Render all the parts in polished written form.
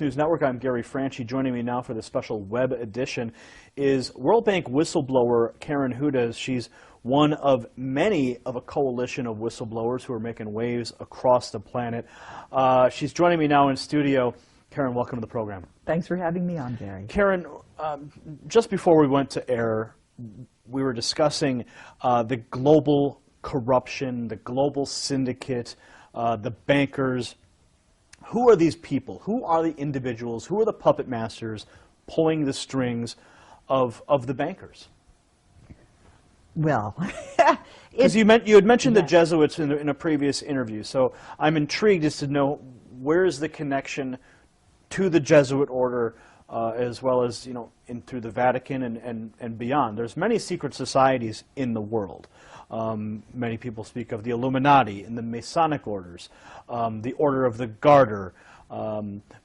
News Network. I'm Gary Franchi. Joining me now for the special web edition is World Bank whistleblower Karen Huden. She's one of many of a coalition of whistleblowers who are making waves across the planet. She's joining me now in studio. Karen, welcome to the program. Thanks for having me on, Gary. Karen, just before we went to air, we were discussing the global corruption, the global syndicate, the bankers. Who are these people? Who are the individuals? Who are the puppet masters pulling the strings of the bankers? Well, because you had mentioned the Jesuits in a previous interview, so I'm intrigued as to know where's the connection to the Jesuit order, as well as through the Vatican and beyond. There's many secret societies in the world. Many people speak of the Illuminati and the Masonic orders, the Order of the Garter,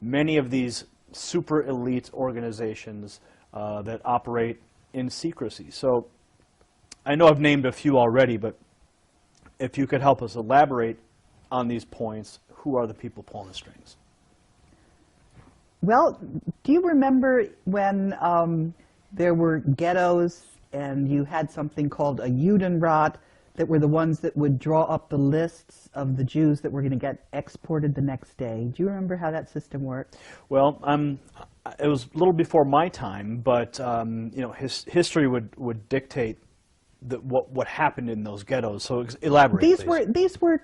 many of these super elite organizations that operate in secrecy. So I know I've named a few already, but if you could help us elaborate on these points, who are the people pulling the strings? Well, do you remember when there were ghettos and you had something called a Huden that were the ones that would draw up the lists of the Jews that were going to get exported the next day? Do you remember how that system worked? Well, it was a little before my time, but history would dictate what happened in those ghettos. So elaborate. These were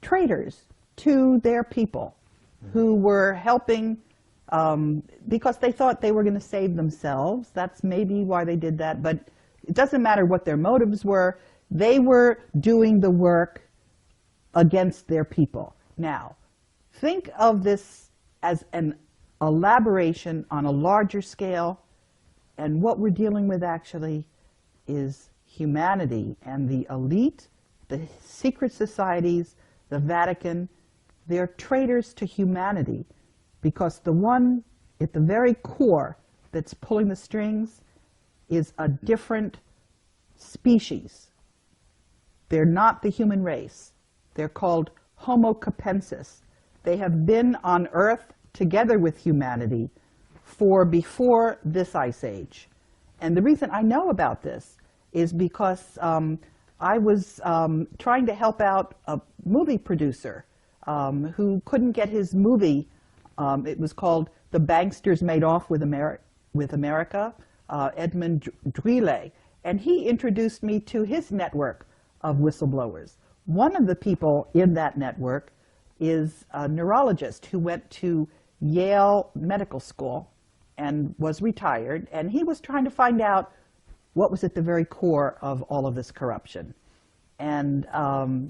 traitors to their people, who were helping because they thought they were going to save themselves. That's maybe why they did that, but it doesn't matter what their motives were. They were doing the work against their people. Now, think of this as an elaboration on a larger scale, and what we're dealing with actually is humanity and the elite, the secret societies, the Vatican. They're traitors to humanity, because the one at the very core that's pulling the strings is a different species. They're not the human race. They're called Homo capensis. They have been on Earth together with humanity for before this ice age. And the reason I know about this is because I was trying to help out a movie producer who couldn't get his movie. It was called The Banksters Made Off with America, Edmund Drile. And he introduced me to his network of whistleblowers. One of the people in that network is a neurologist who went to Yale Medical School and was retired, and he was trying to find out what was at the very core of all of this corruption. And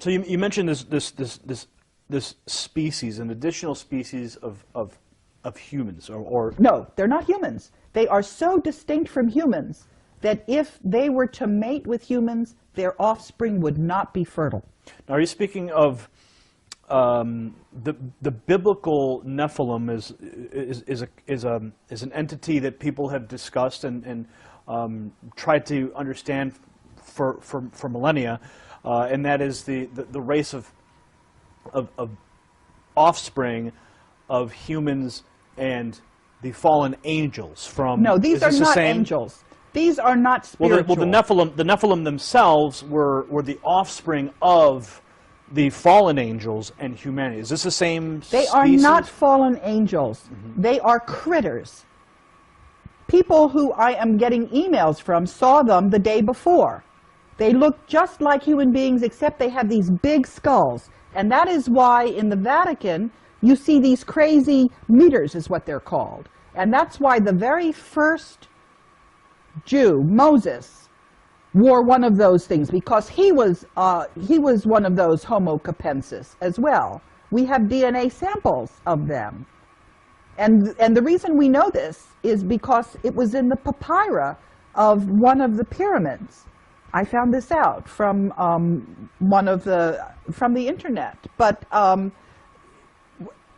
so you mentioned this species, an additional species of humans, or no, they're not humans. They are so distinct from humans that if they were to mate with humans, their offspring would not be fertile. Now, are you speaking of the biblical Nephilim is an entity that people have discussed and tried to understand for millennia, and that is the race of offspring of humans and the fallen angels from. No, these are not angels. These are not spiritual. Well, the Nephilim themselves were the offspring of the fallen angels and humanity. Is this the same species? They are not fallen angels. Mm-hmm. They are critters. People who I am getting emails from saw them the day before. They look just like human beings, except they have these big skulls. And that is why in the Vatican you see these crazy meters, is what they're called. And that's why the very first Jew, Moses, wore one of those things, because he was one of those Homo capensis as well. We have DNA samples of them. And the reason we know this is because it was in the papyri of one of the pyramids. I found this out from from the internet. But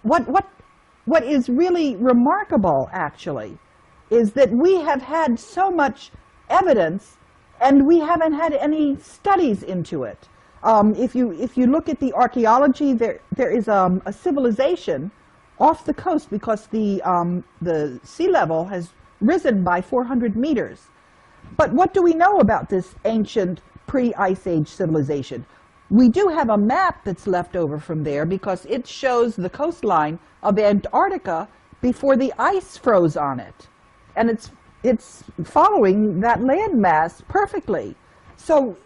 what is really remarkable, actually, is that we have had so much evidence, and we haven't had any studies into it. If you look at the archaeology, there is a civilization off the coast because the sea level has risen by 400 meters. But what do we know about this ancient pre-Ice Age civilization? We do have a map that's left over from there because it shows the coastline of Antarctica before the ice froze on it. And it's following that landmass perfectly. So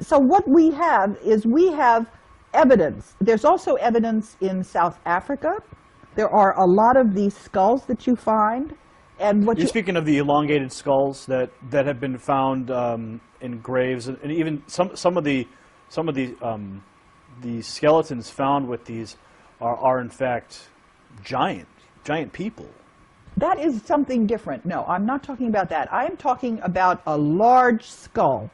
what we have is we have evidence. There's also evidence in South Africa. There are a lot of these skulls that you find. And what You're speaking of the elongated skulls that have been found in graves, and even some of the skeletons found with these are in fact giant people. That is something different. No, I'm not talking about that. I am talking about a large skull.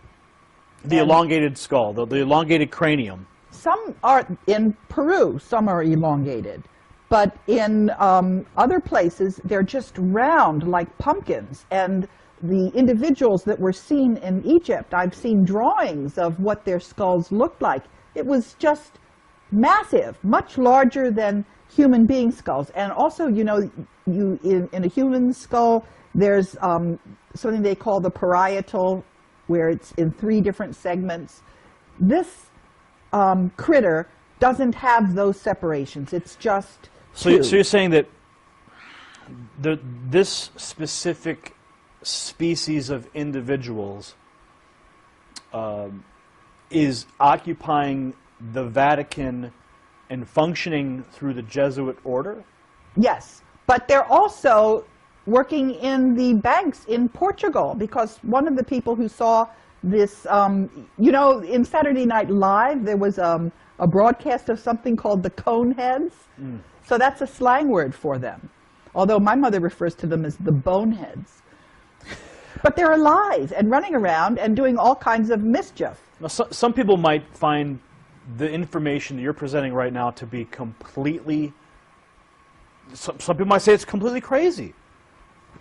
The elongated skull, the elongated cranium. Some are in Peru, some are elongated. But in other places, they're just round like pumpkins. And the individuals that were seen in Egypt, I've seen drawings of what their skulls looked like. It was just massive, much larger than human being skulls. And also, you know, in a human skull, there's something they call the parietal, where it's in 3 different segments. This critter doesn't have those separations. It's just so you're saying that this specific species of individuals is occupying the Vatican and functioning through the Jesuit order? Yes, but they're also working in the banks in Portugal, because one of the people who saw this, you know, in Saturday Night Live, there was a broadcast of something called the Coneheads. So that's a slang word for them, although my mother refers to them as the boneheads. But they're alive and running around and doing all kinds of mischief. Now, some people might find the information that you're presenting right now to be completely, some people might say it's completely crazy.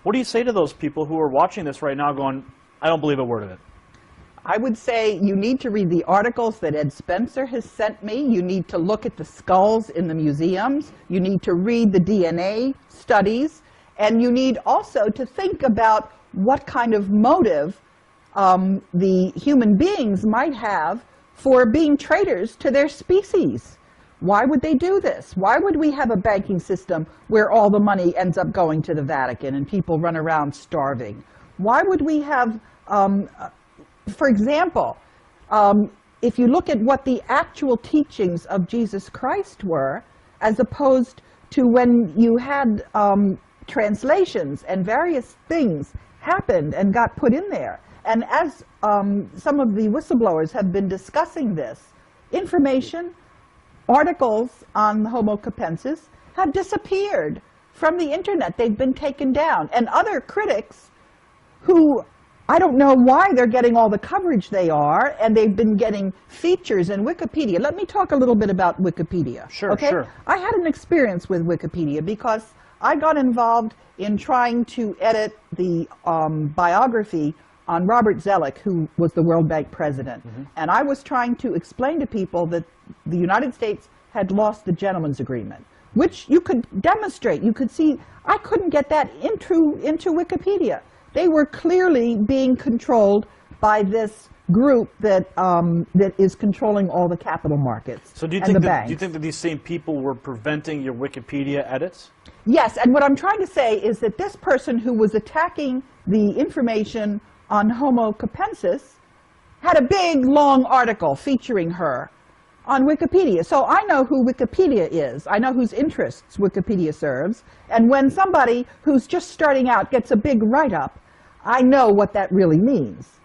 What do you say to those people who are watching this right now going, I don't believe a word of it? I would say you need to read the articles that Ed Spencer has sent me. You need to look at the skulls in the museums. You need to read the DNA studies. And you need also to think about what kind of motive the human beings might have for being traitors to their species. Why would they do this? Why would we have a banking system where all the money ends up going to the Vatican and people run around starving? Why would we have, for example, if you look at what the actual teachings of Jesus Christ were, as opposed to when you had translations and various things happened and got put in there. And as some of the whistleblowers have been discussing this, information, articles on Homo capensis have disappeared from the internet. They've been taken down. And other critics who, I don't know why they're getting all the coverage they are, and they've been getting features in Wikipedia. Let me talk a little bit about Wikipedia. Sure, okay? sure. I had an experience with Wikipedia because I got involved in trying to edit the biography on Robert Zoellick, who was the World Bank president. And I was trying to explain to people that the United States had lost the gentleman's agreement, which you could demonstrate. You could see, I couldn't get that into Wikipedia. They were clearly being controlled by this group that that is controlling all the capital markets. So do you and the think banks. do you think that these same people were preventing your Wikipedia edits? Yes, and what I'm trying to say is that this person who was attacking the information on Homo capensis had a big, long article featuring her on Wikipedia. So I know who Wikipedia is. I know whose interests Wikipedia serves. And when somebody who's just starting out gets a big write-up, I know what that really means.